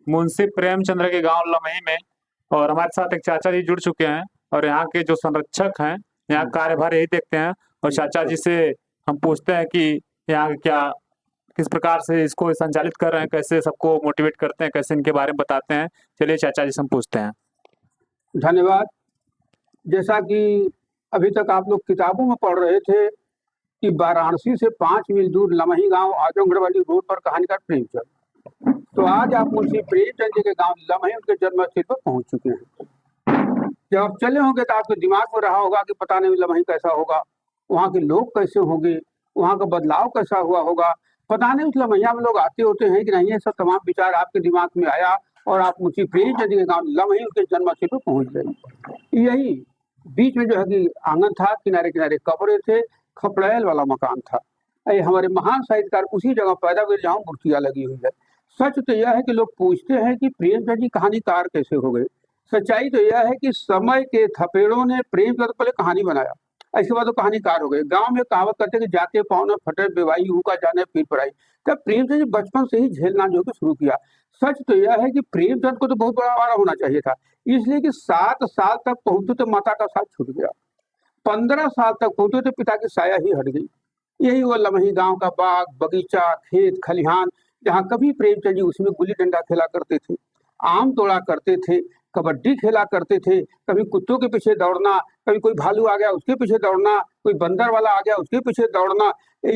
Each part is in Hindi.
मुंशी प्रेमचंद्र के गांव लमही में। और हमारे साथ एक चाचा जी जुड़ चुके हैं और यहाँ के जो संरक्षक हैं, यहाँ कार्यभार यही देखते हैं। और चाचा जी से हम पूछते हैं कि यहाँ क्या किस प्रकार से इसको संचालित कर रहे हैं, कैसे सबको मोटिवेट करते हैं, कैसे इनके बारे में बताते हैं। चलिए चाचा जी से हम पूछते हैं। धन्यवाद। जैसा कि अभी तक आप लोग किताबों में पढ़ रहे थे कि वाराणसी से 5 मील दूर लमही गांव आजमगढ़ रोड पर कहानीकार प्रेमचंद। तो आज आप मुंशी प्रेमचंद जी के गांव लमही उनके जन्मस्थल पर पहुंच चुके हैं। जब आप चले होंगे तो आपके दिमाग में रहा होगा कि पता नहीं लमही कैसा होगा, वहाँ के लोग कैसे होंगे, वहाँ का बदलाव कैसा हुआ होगा, पता नहीं उस लमहिया में लोग आते होते हैं कि नहीं। ये सब तमाम विचार आपके दिमाग में आया और आप मुंशी प्रेमचंद जी के गांव लमही उनके जन्मस्थल पर पहुंच गए। यही बीच में जो है कि आंगन था, किनारे किनारे कब्रें थे, खपड़ैल वाला मकान था। हमारे महान साहित्यकार उसी जगह पैदा हुए जहाँ मूर्तियां लगी हुई है। सच तो यह है कि लोग पूछते हैं कि प्रेमचंद जी कहानीकार कैसे हो गए। सच्चाई तो यह है कि समय के थपेड़ों ने प्रेमचंद पहले कहानी बनाया, इसके बाद वो कहानीकार हो गए। गांव में कहावत करते कि जाते पाँव न फटे बेवाई हूँ का जाने फिर पढ़ाई। तब प्रेमचंद जी बचपन से ही झेलना जो कि शुरू किया। सच तो यह है कि प्रेमचंद को तो बहुत बड़ा आवारा होना चाहिए था, इसलिए कि 7 साल तक पहुंचे तो माता का साथ छूट गया, 15 साल तक पहुंचे तो पिता की साया ही हट गई। यही वो लमही गांव का बाग बगीचा खेत खलिहान जहाँ कभी प्रेमचंद जी उसमें गुल्ली डंडा खेला करते थे, आम तोड़ा करते थे, कबड्डी खेला करते थे। कभी कुत्तों के पीछे दौड़ना, कभी कोई भालू आ गया उसके पीछे दौड़ना, कोई बंदर वाला आ गया उसके पीछे दौड़ना,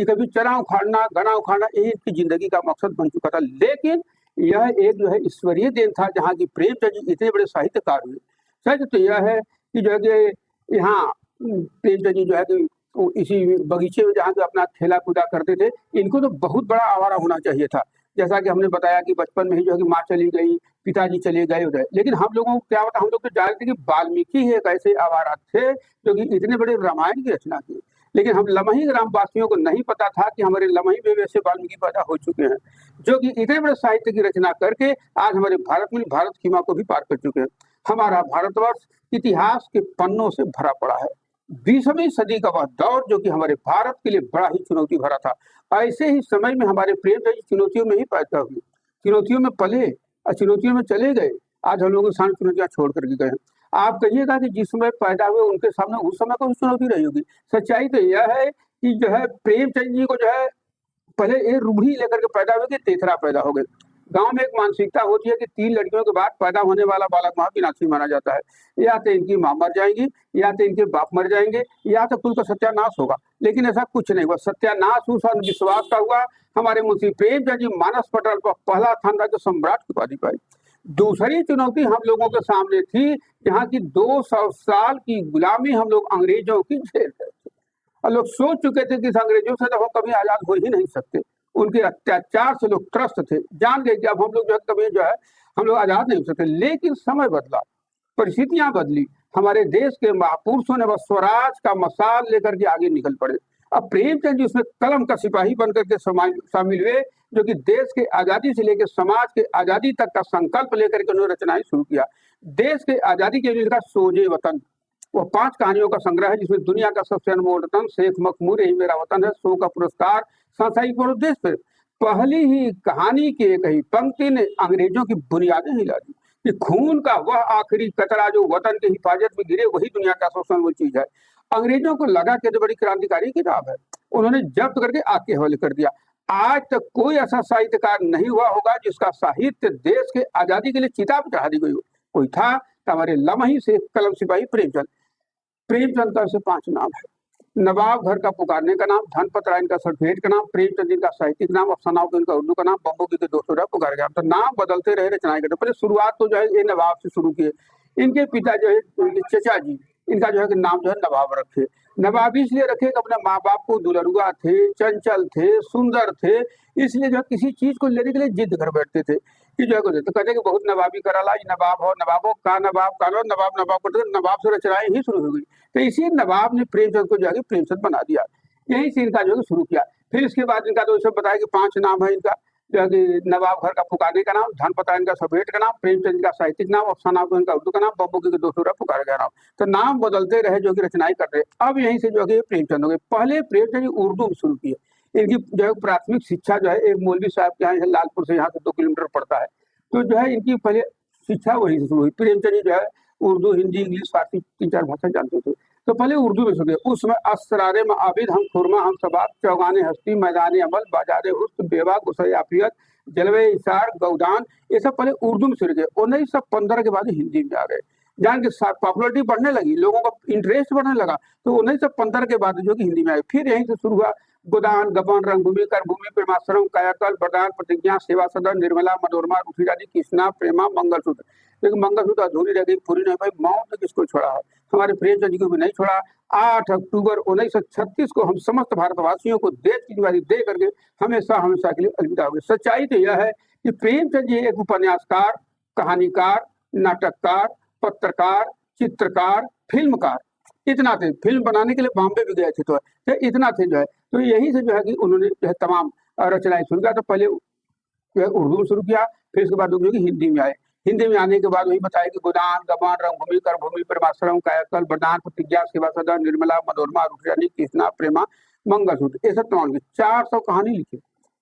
कभी चना उखाड़ना गना उखाड़ना, यही इनकी जिंदगी का मकसद बन चुका था। लेकिन यह एक जो है ईश्वरीय देन था जहाँ की प्रेमचंद जी इतने बड़े साहित्यकार हुए। सच तो यह है कि जो है यहाँ प्रेमचंद जी जो है कि इसी बगीचे में जहाँ अपना खेला कूदा करते थे, इनको तो बहुत बड़ा आवारा होना चाहिए था। जैसा कि हमने बताया कि बचपन में ही जो है कि माँ चली गई, पिताजी चले गए उधर। लेकिन हम लोगों को क्या पता, हम लोग तो जानते कि वाल्मीकि एक ऐसे आवारा थे जो कि इतने बड़े रामायण की रचना की। लेकिन हम लमही ग्रामवासियों को नहीं पता था कि हमारे लमही में वैसे वाल्मीकि पैदा हो चुके हैं जो कि इतने बड़े साहित्य की रचना करके आज हमारे भारत में भारत सीमा को भी पार कर चुके हैं। हमारा भारतवर्ष इतिहास के पन्नों से भरा पड़ा है। 20वीं सदी का वह दौर जो कि हमारे भारत के लिए बड़ा ही चुनौती भरा था। ऐसे ही समय में हमारे प्रेमचंद जी चुनौतियों में ही पैदा हुए, चुनौतियों में पले और चुनौतियों में चले गए। आज हम लोगों के सामने चुनौतियां छोड़ करके गए। आप कहिएगा कि जिस समय पैदा हुए उनके सामने उस समय कोई चुनौती रही होगी। सच्चाई तो यह है कि जो है प्रेमचंद जी को जो है पहले एक रूढ़ी लेकर के पैदा हुए कि तेसरा पैदा हो गए। गांव में एक मानसिकता होती है कि 3 लड़कियों के बाद पैदा होने वाला बालक वहां विनाशी माना जाता है। या तो इनकी माँ मर जाएंगी, या तो इनके बाप मर जाएंगे, या तो कुल का सत्यानाश होगा। लेकिन ऐसा कुछ नहीं हुआ, सत्यानाश उस अंधविश्वास का हुआ। हमारे मुंशी प्रेमचंद जी मानस पटल पर पहला स्थान राज्य सम्राट की उपाधि पाई। दूसरी चुनौती हम लोगों के सामने थी जहाँ की 200 साल की गुलामी हम लोग अंग्रेजों की झेल रहे थे और लोग सोच चुके थे कि इस अंग्रेजों से तो हम कभी आजाद हो ही नहीं सकते। उनके अत्याचार से लोग त्रस्त थे, जान गए कि अब हम लोग जो है कभी जो है हम लोग आजाद नहीं हो सकते। लेकिन समय बदला, परिस्थितियां बदली, हमारे देश के महापुरुषों ने बस स्वराज का मसाल लेकर के आगे निकल पड़े। अब प्रेमचंद जी उसमें कलम का सिपाही बनकर के शामिल हुए जो कि देश के आजादी से लेकर समाज के आजादी तक का संकल्प लेकर के उन्होंने रचनाएं शुरू किया। देश के आजादी के लिए लिखा सोजे वतन, वो 5 कहानियों का संग्रह है जिसमें दुनिया का सबसे अनमोल रतन, शेख मखमूर यही मेरा वतन है, सो का पुरस्कार, संसाई पर देश पे। पहली ही कहानी की एक ही पंक्ति ने अंग्रेजों की बुनियादें हिला दी कि खून का वह आखिरी कतरा जो वतन की हिफाजत में गिरे वही दुनिया का सबसे अनमोल चीज है। अंग्रेजों को लगा कि तो बड़ी क्रांतिकारी किताब है, उन्होंने जब्त करके आग के हवाले कर दिया। आज तक कोई ऐसा साहित्यकार नहीं हुआ होगा जिसका साहित्य देश के आजादी के लिए चिता पर चढ़ा दी गई हो। कोई था तो हमारे लमही से कलम सिपाही प्रेमचंद। प्रेमचंद का से 5 नाम है। नवाब घर का पुकारने का नाम, धनपत राय का सर्टिफिकेट का नाम, प्रेमचंद जी का साहित्यिक नाम, अफसाना का उर्दू का नाम, बम्बू की 200 पुकार गया। तो नाम बदलते रहे, रचनाएं करते। पहले शुरुआत तो जो है ये नवाब से शुरू किए। इनके पिता जो है चचा जी, इनका जो है नाम जो है नवाब रखे। नवाब इसलिए रखे कि अपने माँ बाप को दुलरुआ थे, चंचल थे, सुंदर थे, इसलिए जो है किसी चीज को लेने के लिए जिद कर बैठते थे कि जो है तो कहते कि बहुत नवाबी कराला, नवाब हो नवाबो का नवाब कालो नवाब नवाब करते, नवाब से रचनाएं ही शुरू हो गई। तो इसी नवाब ने प्रेमचंद को जाके प्रेमचंद बना दिया। यहीं से इनका जो है शुरू किया। फिर इसके बाद इनका तो सब बताया कि 5 नाम है इनका, जो है कि नवाब घर का पुकारने का नाम, धनपत इनका सर्टिफिकेट का नाम, प्रेमचंद का साहित्यिक नाम, अफसाना इनका उर्दू का नाम, बम्बू की 200 पुकार गया नाम। तो नाम बदलते रहे जो कि रचनाएं कर रहे। अब यहीं से जो है प्रेमचंद हो गए। पहले प्रेमचंद उर्दू में शुरू किए। इनकी जो है प्राथमिक शिक्षा जो है एक मौलवी साहब के यहाँ लालपुर से यहाँ से 2 किलोमीटर पड़ता है, तो जो है इनकी पहले शिक्षा वहीं से शुरू हुई। प्रेमचंद जी जो है उर्दू, हिंदी, इंग्लिश, फारसी 3-4 भाषा जानते थे, तो पहले उर्दू में शुरू किया। उस समय असरारे में आबिद, हम खुरमा, हम सबाब, चौगाने हस्ती, मैदान अमल, बाजारे हुस्न, बेवा, गुस्से आफियत, जलवे इशार, गौदान, ये सब पहले उर्दू में शुरू किया। 1915 के बाद हिंदी में आ गए। जान के पॉपुलरिटी बढ़ने लगी, लोगों का इंटरेस्ट बढ़ने लगा, तो 1915 के बाद जो कि हिंदी में आए। फिर यहीं से शुरू हुआ गोदान, गबन, रंगभूमि, करभूमि, प्रेमाश्रम, कायाकल्प, वरदान, प्रतिज्ञा, सेवा सदन, निर्मला, मनोरमा, रुचिराजी, कृष्णा, प्रेमा, मंगलसूत्र। लेकिन मंगलसूत्र अधूरी रह गई, पूरी नहीं भाई। मौत ने किसको छोड़ा है? हमारे प्रेमचंद जी को भी नहीं छोड़ा। 8 अक्टूबर 1936 को हम समस्त भारतवासियों को देश की जिम्मेदारी दे करके हमेशा हमेशा के लिए अलविदा हो गए। सच्चाई तो यह है कि प्रेमचंद जी एक उपन्यासकार, कहानीकार, नाटककार, पत्रकार, चित्रकार, फिल्मकार, इतना थे। फिल्म बनाने के लिए बॉम्बे भी गए थे, तो इतना थे जो है। तो यहीं से जो है कि उन्होंने जो है तमाम रचनाएं शुरू किया। तो पहले जो है उर्दू में शुरू किया, फिर उसके बाद जो कि हिंदी में आए। हिंदी में आने के बाद वही बताया कि गोदान, गबन, रंगभूमि, करभूमि, प्रेमाश्रम, कायाकल्प, वरदान, प्रतिज्ञा, सेवा सदन, निर्मला, मनोरमा, रुचिराजी, कृष्णा, प्रेमा, मंगलसूत्र, ये सब तमाम 400 कहानी लिखी।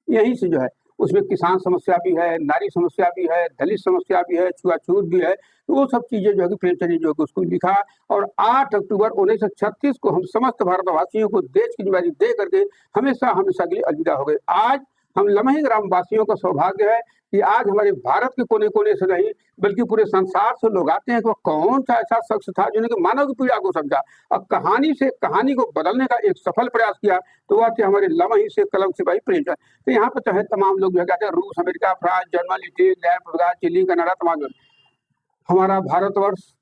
यहीं से जो है उसमें किसान समस्या भी है, नारी समस्या भी है, दलित समस्या भी है, छुआछूत भी है। तो वो सब चीजें जो है कि प्रेमचंद जी जो है उसको लिखा। और 8 अक्टूबर 1936 को हम समस्त भारतवासियों को देश की जिम्मेदारी दे करके हमेशा हमेशा के लिए अलविदा हो गए। आज हम लम्हे ग्राम वासियों का सौभाग्य है कि आज हमारे भारत के कोने कोने से नहीं बल्कि पूरे संसार से लोग आते हैं कि वो कौन सा ऐसा शख्स था जिन्होंने मानव की पीड़ा को समझा और कहानी से कहानी को बदलने का एक सफल प्रयास किया। तो वह थे हमारे लम्हे से कलम सिपाही प्रेमचंद। तो यहाँ पर चाहे तमाम लोग जो कहते हैं रूस, अमेरिका, फ्रांस, जर्मनी, इंग्लैंड, पुर्तगाल, चिली, कनाडा, तमाम। हमारा भारतवर्ष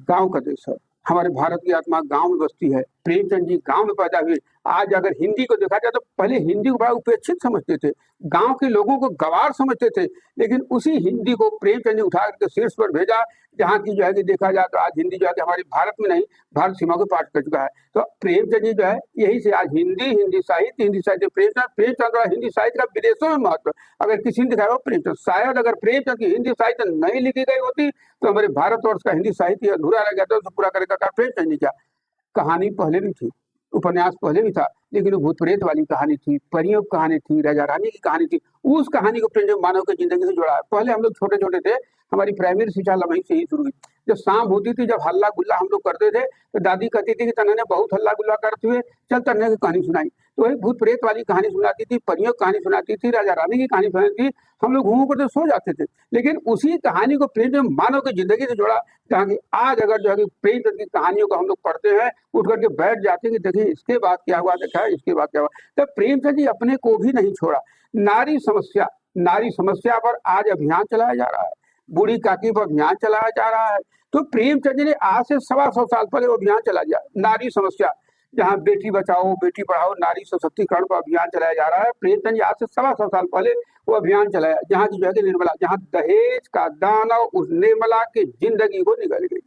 गांव का देश है। हमारे भारत की आत्मा गांव में बसती है। प्रेमचंद जी गांव में पैदा हुए। आज अगर हिंदी को देखा जाए तो पहले हिंदी को बड़ा उपेक्षित समझते थे, गांव के लोगों को गवार समझते थे, लेकिन उसी हिंदी को प्रेमचंद ने उठा करके शीर्ष पर भेजा, जहाँ की जो है कि देखा जाए तो आज हिंदी जो है कि हमारे भारत में नहीं भारत सीमा को पार कर चुका है। तो प्रेमचंद जी जो है यही से आज हिंदी साहित्य प्रेमचंद और हिंदी साहित्य का विदेशों में महत्व अगर किसी ने दिखाया हो प्रेमचंद। शायद अगर प्रेमचंद की हिंदी साहित्य नहीं लिखी गई होती तो हमारे भारतवर्ष का हिंदी साहित्य अधूरा रह गया था। तो पूरा करने का प्रेमचंद ने क्या कहानी पहले भी थी, उपन्यास पहले भी था, लेकिन वो भूत प्रेत वाली कहानी थी, परियों की कहानी थी, राजा रानी की कहानी थी। उस कहानी को प्रेमचंद मानव की जिंदगी से जोड़ा है। पहले हम लोग छोटे छोटे थे, हमारी प्राइमरी शिक्षा लम्हे से ही शुरू हुई। जब शाम होती थी, जब हल्ला गुल्ला हम लोग करते थे तो दादी कहती थी कि तन्ने ने बहुत हल्ला गुल्ला करते हुए चल तन्ने की कहानी सुनाई। तो वही भूत प्रेत वाली कहानी सुनाती थी, परियों की कहानी सुनाती थी, राजा रानी की कहानी सुनाती थी। हम लोग घूमों पर सो जाते थे, लेकिन उसी कहानी को प्रेमचंद मानव की जिंदगी से जोड़ा। जहाँ की आज अगर जो है प्रेमचंद की कहानियों को हम लोग पढ़ते हैं, उठ करके बैठ जाते हैं कि देखिए इसके बाद क्या हुआ, देखा है इसके बाद क्या हुआ। तो प्रेमचंद जी अपने को भी नहीं छोड़ा। नारी समस्या पर आज अभियान चलाया जा रहा है, बूढ़ी काकी पर अभियान चलाया जा रहा है। तो प्रेमचंद जी ने आज से 125 साल पहले वो अभियान चला दिया। नारी समस्या, जहाँ बेटी बचाओ बेटी पढ़ाओ नारी सशक्तिकरण पर अभियान चलाया जा रहा है। प्रेमचंद जी आज से 125 साल पहले वो अभियान चलाया, जहाँ की जो है निर्मला, जहाँ दहेज का दाना उस निर्मला की जिंदगी को निकल गई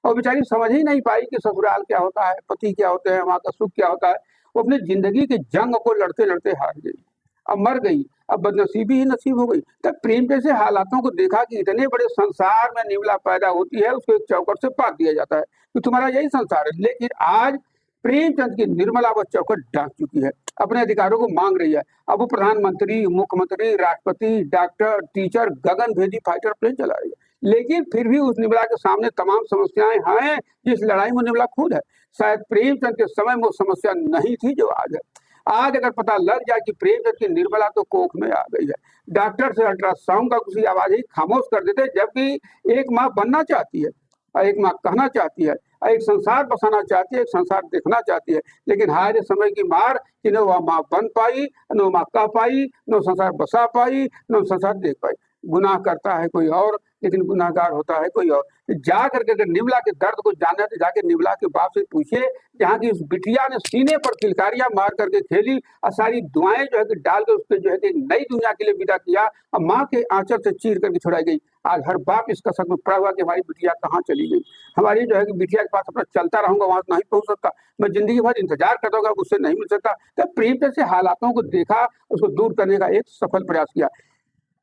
और बेचारी समझ ही नहीं पाई कि ससुराल क्या होता है, पति क्या होते हैं, वहां का सुख क्या होता है। वो अपनी जिंदगी के जंग को लड़ते लड़ते हार गई, अब मर गई, अब बदनसीबी ही नसीब हो गई। तब प्रेम जैसे हालातों को देखा कि इतने बड़े संसार में निर्मला पैदा होती है, उसको एक चौकट से बांध दिया जाता है कि तुम्हारा यही संसार है। लेकिन आज प्रेमचंद की निर्मला वो चौकट डाक चुकी है, अपने अधिकारों को मांग रही है। अब वो प्रधानमंत्री, मुख्यमंत्री, राष्ट्रपति, डॉक्टर, टीचर, गगनभेदी फाइटर प्लेन चला रही है। लेकिन फिर भी उस निर्मला के सामने तमाम समस्याएं हैं जिस लड़ाई में निर्मला खुद है। शायद प्रेमचंद के समय में वो समस्या नहीं थी जो आज है। आज अगर पता लग जाए कि प्रेमचंद की निर्मला तो कोख में आ गई है, डॉक्टर से अल्ट्रासाउंड का कुछ आवाज ही खामोश कर देते, जबकि एक माँ बनना चाहती है और एक माँ कहना चाहती है, एक संसार बसाना चाहती है, एक संसार देखना चाहती है। लेकिन हाय समय की मार कि न वह माँ बन पाई, न वो माँ कह पाई, न संसार बसा पाई, न संसार देख पाई। गुनाह करता है कोई और, लेकिन गुनाहगार होता है कोई और। जा करके अगर निर्मला के दर्द को जानना तो जाके निर्मला के बाप से पूछिए, जहाँ की उस बिटिया ने सीने पर किलकारियां मार करके खेली और सारी दुआएं जो है कि डाल के उसके जो है कि नई दुनिया के लिए विदा किया और माँ के आंचल से चीर करके छुड़ाई गई। आज हर बाप इसका सच में पड़ा हुआ कि हमारी बिटिया कहाँ चली गई। हमारी जो है कि बिटिया के पास अपना चलता रहूंगा, वहां नहीं पहुंच सकता, मैं जिंदगी भर इंतजार करता हूँ, उससे नहीं मिल सकता। तो प्रेम से हालातों को देखा, उसको दूर करने का एक सफल प्रयास किया।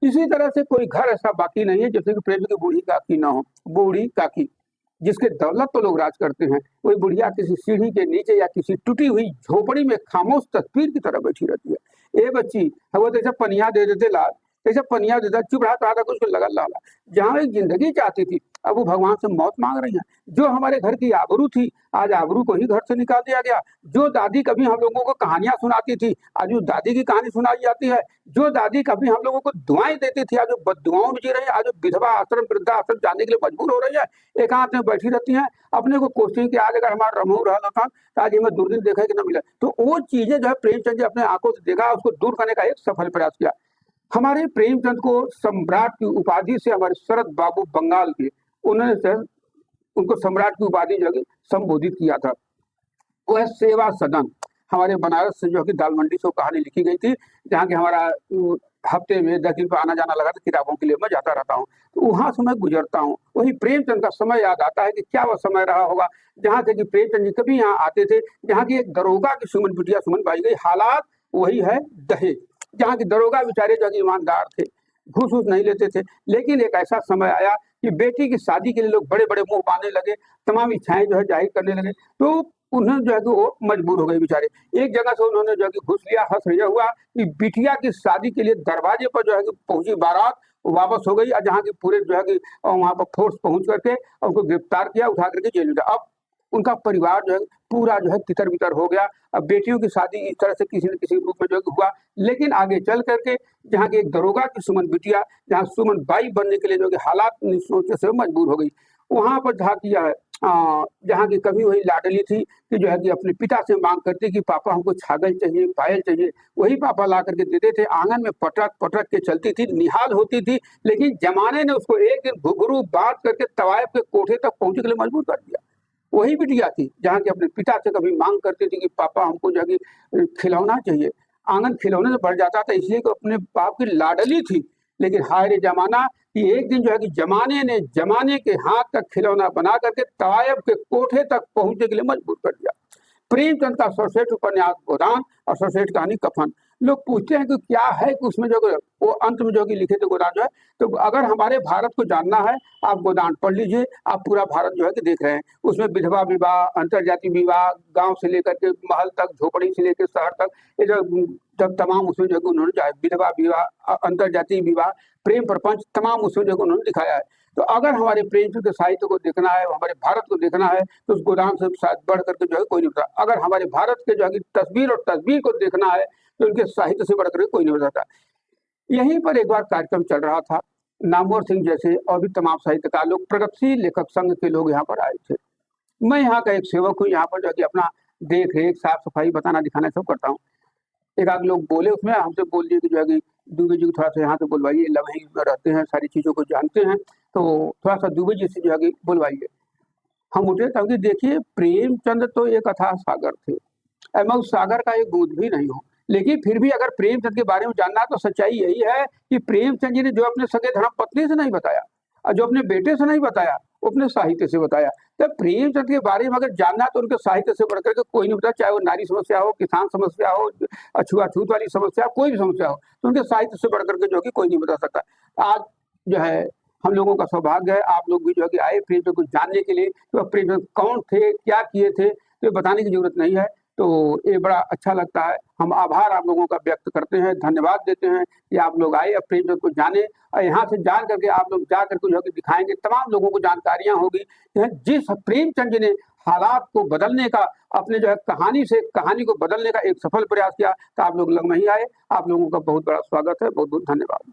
इसी तरह से कोई घर ऐसा बाकी नहीं है जैसे कि प्रेम की बूढ़ी काकी ना हो। बूढ़ी काकी जिसके दौलत तो लोग राज करते हैं, वही बुढ़िया किसी सीढ़ी के नीचे या किसी टूटी हुई झोपड़ी में खामोश तस्वीर की तरह बैठी रहती है। ए बच्ची, वो तो ऐसा पनिया दे देते लाल जैसे पनिया देता चुप रहा था कुछ लगा ला जहाँ एक जिंदगी चाहती थी अब वो भगवान से मौत मांग रही है। जो हमारे घर की आबरू थी आज आबरू को ही घर से निकाल दिया गया। जो दादी कभी हम लोगों को कहानियां सुनाती थी आज वो दादी की कहानी सुनाई जाती है। जो दादी कभी हम लोगों को दुआएं देती थी आज वो बददुआओं में जी रही है। आज वो विधवा आश्रम वृद्धा आश्रम जाने के लिए मजबूर हो रही है, एकांत में बैठी रहती है, अपने को कोशिश की आज अगर हमारा रमू रहा था तो आज हमें दूरदीन देखा कि न मिला। तो वो चीजें जो है प्रेमचंद जी अपने आंखों से देखा, उसको दूर करने का एक सफल प्रयास किया। हमारे प्रेमचंद को सम्राट की उपाधि से हमारे शरद बाबू बंगाल के उन्होंने उनको सम्राट की उपाधि जो है संबोधित किया था। वो है सेवा सदन। हमारे बनारस से जो है दाल मंडी से कहानी लिखी गई थी, जहाँ की हमारा हफ्ते में 10 दिन पर आना जाना लगा था किताबों के लिए, मैं जाता रहता हूँ तो वहां से मैं गुजरता हूँ। वही प्रेमचंद का समय याद आता है कि क्या वह समय रहा होगा जहाँ से कि प्रेमचंद जी कभी यहाँ आते थे, जहाँ की एक दरोगा की सुमन बिटिया सुमन पाई गई। हालात वही है दहेज, जहाँ के दरोगा बेचारे जो ईमानदार थे, घूस वूस नहीं लेते थे। लेकिन एक ऐसा समय आया कि बेटी की शादी के लिए लोग बड़े बड़े मुंह बांधने लगे, तमाम इच्छाएं जो है जाहिर करने लगे, तो उन्हें जो है कि वो मजबूर हो गए बेचारे। एक जगह से उन्होंने जो है कि घूस लिया। हंस यह हुआ कि बिटिया की शादी के लिए दरवाजे पर जो है कि पहुंची बारात वापस हो गई, और जहाँ की पूरे जो है कि वहां पर फोर्स पहुंच करके उनको गिरफ्तार किया, उठा करके जेल में। अब उनका परिवार जो है पूरा जो है तितर बितर हो गया। अब बेटियों की शादी इस तरह से किसी न किसी रूप में जो है हुआ। लेकिन आगे चल करके जहाँ की एक दरोगा की सुमन बिटिया जहाँ सुमन बाई बनने के लिए जो कि हालात सोचे से मजबूर हो गई, वहां पर जहाँ किया है जहाँ की कभी वही लाडली थी कि जो है कि अपने पिता से मांग करती कि पापा हमको छागल चाहिए, पायल चाहिए। वही पापा ला करके देते थे। आंगन में पटक पटक के चलती थी, निहाल होती थी। लेकिन जमाने ने उसको एक दिन घुघरू बांध करके तवायफ के कोठे तक पहुंचने के लिए मजबूर कर दिया। वही बिटिया थी जहाँ की अपने पिता से कभी मांग करती थी कि पापा हमको जो है कि खिलौना चाहिए। आंगन खिलौने से भर जाता था इसलिए कि अपने बाप की लाडली थी। लेकिन हाय रे जमाना कि एक दिन जो है कि जमाने ने जमाने के हाथ का खिलौना बना करके तवायफ के कोठे तक पहुंचने के लिए मजबूर कर दिया। प्रेमचंद का सर्वश्रेष्ठ उपन्यास गोदान और सर्वश्रेष्ठ कहानी कफन। लोग पूछते हैं कि क्या है कि उसमें जो वो अंत में जो कि लिखे थे गोदान जो है, तो अगर हमारे भारत को जानना है आप गोदान पढ़ लीजिए। आप पूरा भारत जो है कि देख रहे हैं। उसमें विधवा विवाह, अंतरजातीय विवाह, गांव से लेकर के महल तक, झोपड़ी से लेकर शहर तक, ये जब तमाम उसमें जो उन्होंने विधवा विवाह, अंतरजातीय विवाह, प्रेम प्रपंच तमाम उसमें जो उन्होंने दिखाया है। तो अगर हमारे प्रेमचंद के साहित्य को देखना है, हमारे भारत को देखना है, तो उस गोदान से शायद बढ़ करके जो है कोई नहीं बताता। अगर हमारे भारत के जो है तस्वीर और तस्वीर को देखना है तो उनके साहित्य से बढ़ करके कोई नहीं बताता। यहीं पर एक बार कार्यक्रम चल रहा था, नामवर सिंह जैसे और भी तमाम साहित्यकार लोग, प्रगतिशील लेखक संघ के लोग यहाँ पर आए थे। मैं यहाँ का एक सेवक हूँ, यहाँ पर जो है अपना देख रेख साफ सफाई बताना दिखाना सब करता हूँ। एक आध लोग बोले उसमें, हमसे बोल दिए कि जो है कि दुबे जी को थोड़ा सा यहाँ से बुलवाइए, लम्हे में रहते हैं, सारी चीजों को जानते हैं, तो थोड़ा सा दुबे जी से जो है कि बुलवाइए। हम उठे तब कि देखिए प्रेमचंद तो एक अथाह सागर थे, मैं उस सागर का एक बूंद भी नहीं हूँ। लेकिन फिर भी अगर प्रेमचंद के बारे में जानना तो सच्चाई यही है कि प्रेमचंद जी ने जो अपने सगे धर्म पत्नी से नहीं बताया और जो अपने बेटे से नहीं बताया वो अपने साहित्य से बताया। तो प्रेमचंद के बारे में अगर जानना तो उनके साहित्य से बढ़कर के कोई नहीं बताया, चाहे वो नारी समस्या हो, किसान समस्या हो, अछूआछूत वाली समस्या, कोई भी समस्या हो, तो उनके साहित्य से बढ़कर के जो कि कोई नहीं बता सकता। आज जो है हम लोगों का सौभाग्य है, आप लोग भी जो है कि आए प्रेमचंद को जानने के लिए। तो प्रेमचंद कौन थे, क्या किए थे, तो बताने की जरूरत नहीं है। तो ये बड़ा अच्छा लगता है। हम आभार आप लोगों का व्यक्त करते हैं, धन्यवाद देते हैं कि आप लोग आए, अब प्रेमचंद को जाने, और यहाँ से जान करके आप लोग जा करके जो है दिखाएंगे, तमाम लोगों को जानकारियां होगी। जिस प्रेमचंद जी ने हालात को बदलने का, अपने जो है कहानी से कहानी को बदलने का एक सफल प्रयास किया, तो आप लोग लगमही आए। आप लोगों का बहुत बड़ा स्वागत है, बहुत बहुत धन्यवाद।